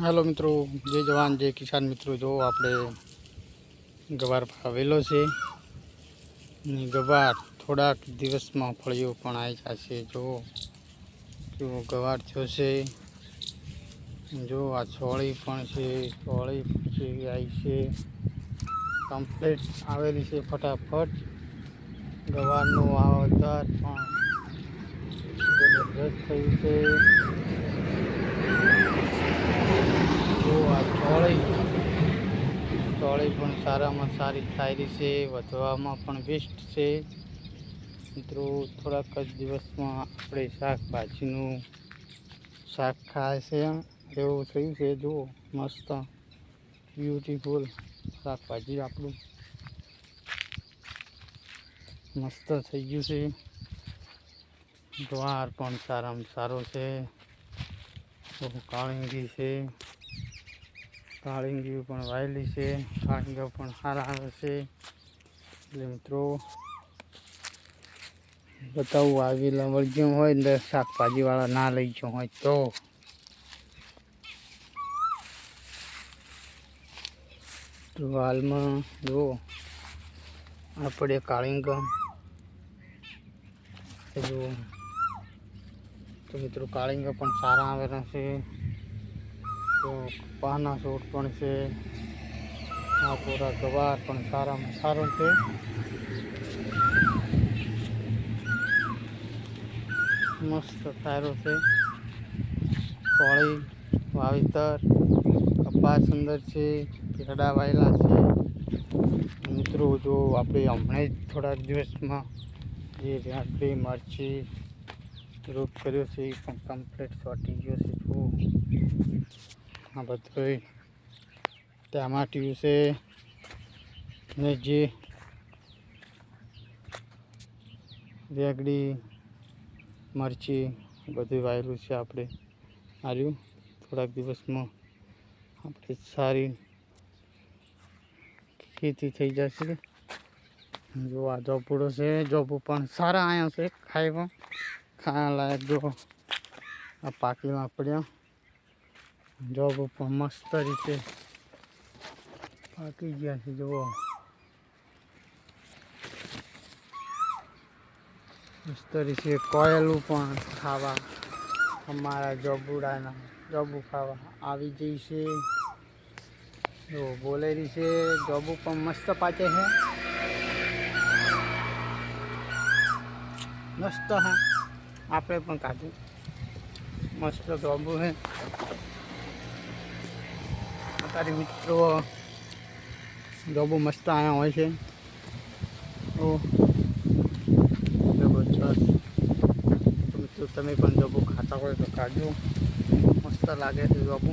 Hello मित्रों, जय जवान जय किसान। मित्रों जो આપણે ગવાર વાવેલો છે ને ગવાર થોડાક દિવસમાં ફળીઓ પણ આવી જશે। જો ગવાર થયો છે, જો આ છોળી પણ છે, છોળી જેવી આવી છે, કમ્પ્લીટ આવેલી છે। ફટાફટ ગવારનું વાવેતર પણ જબરદસ્ત થયું છે। જો આ ચોળી પણ સારામાં સારી થાય છે, વધવામાં પણ બેસ્ટ છે। મિત્રો થોડાક જ દિવસમાં આપણે શાકભાજીનું શાક ખાય છે એવું થયું છે। જુઓ મસ્ત બ્યુટીફુલ શાકભાજી આપણું મસ્ત થઈ ગયું છે। ગવાર પણ સારામાં સારો છે। કાળિંગી છે, કાળિંગી પણ વાયેલી છે, કાળિંગા પણ સારા આવે છે। એટલે મિત્રો બતાવું આવેલા વળગ્યું હોય ને શાકભાજીવાળા ના લઈ ગયો હોય તો હાલમાં જુઓ આપણે કાળિંગા જુઓ તો મિત્રો કાળિંગા પણ સારા આવેલા છે। તો પાના છોડ પણ છે, આ પૂરા ગવાર પણ સારામાં સારો છે। મસ્ત સારો છે। ચોળી વાવેતર કપાસ સુંદર છે, કેળા વાયેલા છે। મિત્રો જો આપણે હમણાં જ થોડાક દિવસમાં જે રાત્રી મરચી રોપ કર્યો છે એ પણ કમ્પ્લીટ ચોંટી ગયો છે। તો આ બધું ટામેટું છે ને જે રેગડી મરચી બધું વાયેલું છે। આપણે આર્યું થોડાક દિવસમાં આપણે સારી ખેતી થઈ જશે। જો આ જોપડો છે, જોપું પણ સારા આવ્યા છે, ખાવા લાયક। જો આ પાકીમાં પડ્યા જોપું પણ મસ્ત રીતે પાકી ગયા છે। જુઓ મસ્ત રીતે કોયલું પણ ખાવા અમારા જોબુડાના જોબુ ખાવા આવી જઈ છે। જો બોલેરી છે, જોબુ પણ મસ્ત પાકે છે, મસ્ત હે। આપણે પણ કાઢું મસ્ત જોબુ છે। અત્યારે મિત્રો જોબુ મસ્ત આવ્યા હોય છે। તો જબરજસ્ત મિત્રો તમે પણ જોબુ ખાતા હોય તો કાઢજો, મસ્ત લાગે છે જોબુ।